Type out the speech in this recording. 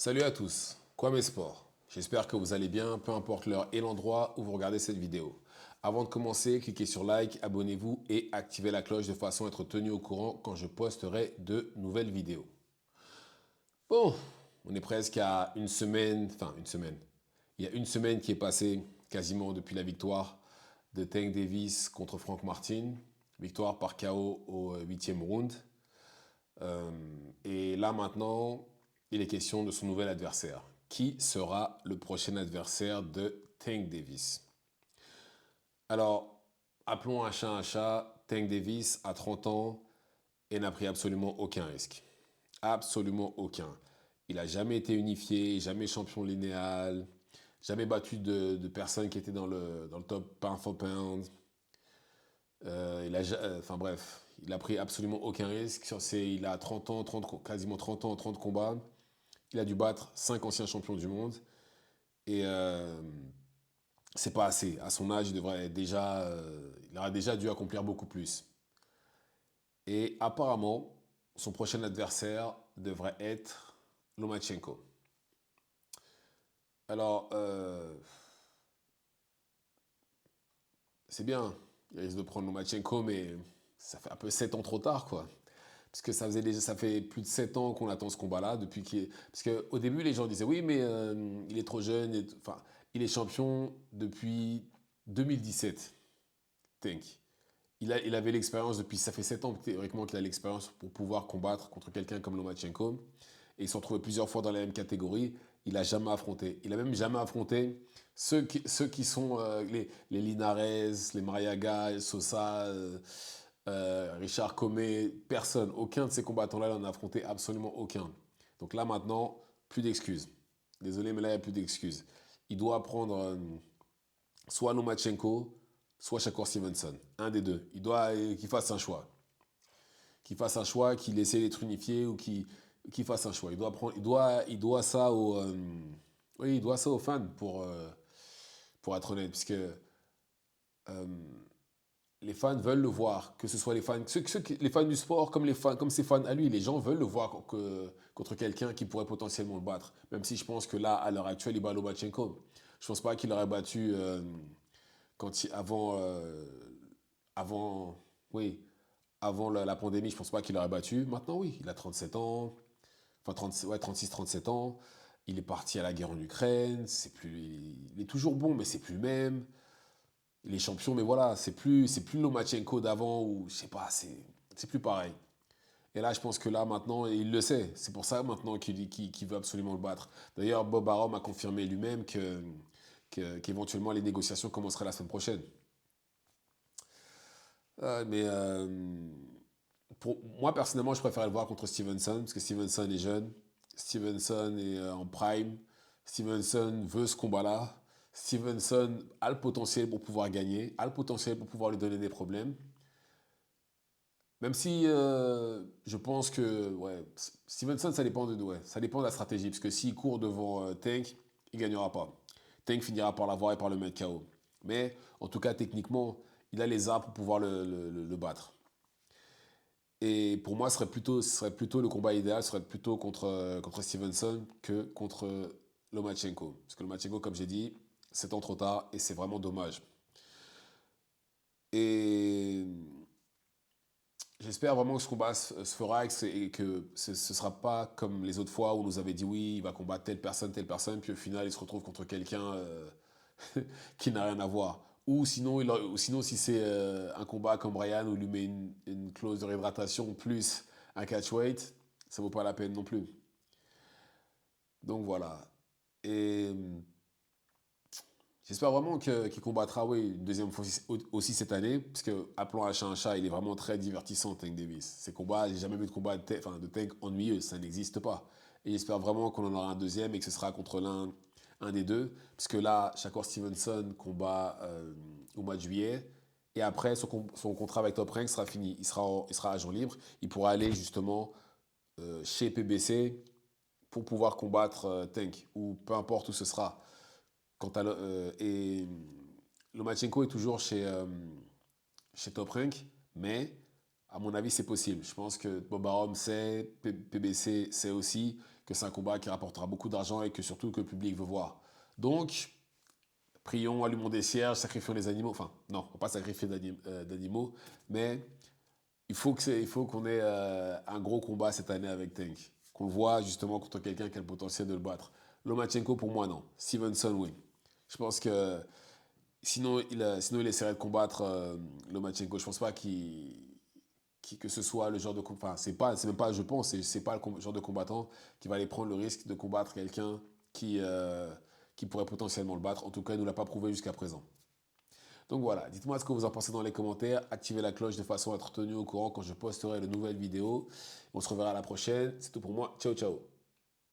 Salut à tous, quoi mes sports? J'espère que vous allez bien, peu importe l'heure et l'endroit où vous regardez cette vidéo. Avant de commencer, cliquez sur like, abonnez-vous et activez la cloche de façon à être tenu au courant quand je posterai de nouvelles vidéos. Bon, on est presque à une semaine, Il y a une semaine qui est passée quasiment depuis la victoire de Tank Davis contre Frank Martin. Victoire par KO au huitième round. Et là maintenant, il est question de son nouvel adversaire. Qui sera le prochain adversaire de Tank Davis? Alors, appelons un chat. Tank Davis a 30 ans et n'a pris absolument aucun risque. Absolument aucun. Il n'a jamais été unifié, jamais champion linéal, jamais battu de personnes qui étaient dans le top pound for pound. Enfin bref, il a pris absolument aucun risque. Il a 30 ans, quasiment 30 ans, 30 combats. Il a dû battre 5 anciens champions du monde. Et c'est pas assez. À son âge, il aurait déjà dû accomplir beaucoup plus. Et apparemment, son prochain adversaire devrait être Lomachenko. Alors, c'est bien. Il risque de prendre Lomachenko, mais ça fait un peu 7 ans trop tard, quoi. Parce que ça fait plus de 7 ans qu'on attend ce combat-là. Parce qu'au début, les gens disaient oui, mais il est trop jeune. Enfin, il est champion depuis 2017. Tank. Il avait l'expérience depuis. Ça fait 7 ans théoriquement qu'il a l'expérience pour pouvoir combattre contre quelqu'un comme Lomachenko. Et il s'est retrouvé plusieurs fois dans la même catégorie. Il n'a jamais affronté. Il a même jamais affronté ceux qui sont les Linares, les Mariaga, Sosa. Richard Comey, personne, aucun de ces combattants-là n'en a affronté absolument aucun. Donc là maintenant, plus d'excuses. Désolé, mais là il n'y a plus d'excuses. Il doit prendre soit Lomachenko, soit Shakur Stevenson. Un des deux. Il doit qu'il fasse un choix. Qu'il fasse un choix, qu'il essaie d'être unifié ou qu'il fasse un choix. Il doit ça oui, il doit ça aux fans pour être honnête, puisque les fans veulent le voir, que ce soit les fans du sport comme ses fans à lui. Les gens veulent le voir contre quelqu'un qui pourrait potentiellement le battre. Même si je pense que là, à l'heure actuelle, il bat Lomachenko. Je pense pas qu'il aurait battu avant, oui, avant la pandémie. Je pense pas qu'il aurait battu. Maintenant, oui, il a 37 ans, enfin 30, ouais, 36-37 ans. Il est parti à la guerre en Ukraine. Il est toujours bon, mais c'est plus le même. Il est champion, mais voilà, c'est plus Lomachenko d'avant ou je sais pas, c'est plus pareil. Et là, je pense que là, maintenant, il le sait. C'est pour ça maintenant qu'il veut absolument le battre. D'ailleurs, Bob Arum a confirmé lui-même qu'éventuellement les négociations commenceraient la semaine prochaine. Mais pour moi, personnellement, je préfère le voir contre Stevenson, parce que Stevenson est jeune, Stevenson est en prime, Stevenson veut ce combat-là, Stevenson a le potentiel pour pouvoir gagner, a le potentiel pour pouvoir lui donner des problèmes. Même si je pense que ouais, Stevenson, ça dépend de la stratégie, parce que s'il court devant Tank, il gagnera pas. Tank finira par l'avoir et par le mettre KO. Mais en tout cas, techniquement, il a les armes pour pouvoir le battre. Et pour moi, ce serait plutôt le combat idéal, serait plutôt contre Stevenson que contre Lomachenko. Parce que Lomachenko, comme j'ai dit, c'est en trop tard et c'est vraiment dommage. Et j'espère vraiment que ce combat se fera et que ce ne sera pas comme les autres fois où on nous avait dit oui, il va combattre telle personne, puis au final, il se retrouve contre quelqu'un qui n'a rien à voir. Ou sinon si c'est un combat comme Brian où il lui met une clause de réhydratation plus un catchweight, ça vaut pas la peine non plus. Donc voilà. Et j'espère vraiment qu'il combattra oui, une deuxième fois aussi cette année, parce que appelons un chat, il est vraiment très divertissant, Tank Davis. Ces combats, j'ai jamais vu de combat de Tank ennuyeux, ça n'existe pas. Et j'espère vraiment qu'on en aura un deuxième et que ce sera contre un des deux, puisque là, Shakur Stevenson combat au mois de juillet, et après, son contrat avec Top Rank sera fini. Il sera agent libre, il pourra aller justement chez PBC pour pouvoir combattre Tank, ou peu importe où ce sera. Et Lomachenko est toujours chez Top Rank, mais à mon avis, c'est possible. Je pense que Bob Arum sait, PBC sait aussi que c'est un combat qui rapportera beaucoup d'argent et que surtout que le public veut voir. Donc, prions, allumons des cierges, sacrifions les animaux. Enfin, non, on ne va pas sacrifier d'animaux, mais il faut qu'on ait un gros combat cette année avec Tank. Qu'on le voit justement contre quelqu'un qui a le potentiel de le battre. Lomachenko, pour moi, non. Stevenson, oui. Je pense que sinon il essaierait de combattre Lomachenko. Je pense pas que ce soit le genre de enfin c'est même pas je pense c'est pas le genre de combattant qui va aller prendre le risque de combattre quelqu'un qui pourrait potentiellement le battre. En tout cas, il ne l'a pas prouvé jusqu'à présent. Donc voilà, dites-moi ce que vous en pensez dans les commentaires. Activez la cloche de façon à être tenu au courant quand je posterai de nouvelles vidéos. On se reverra à la prochaine. C'est tout pour moi. Ciao, ciao.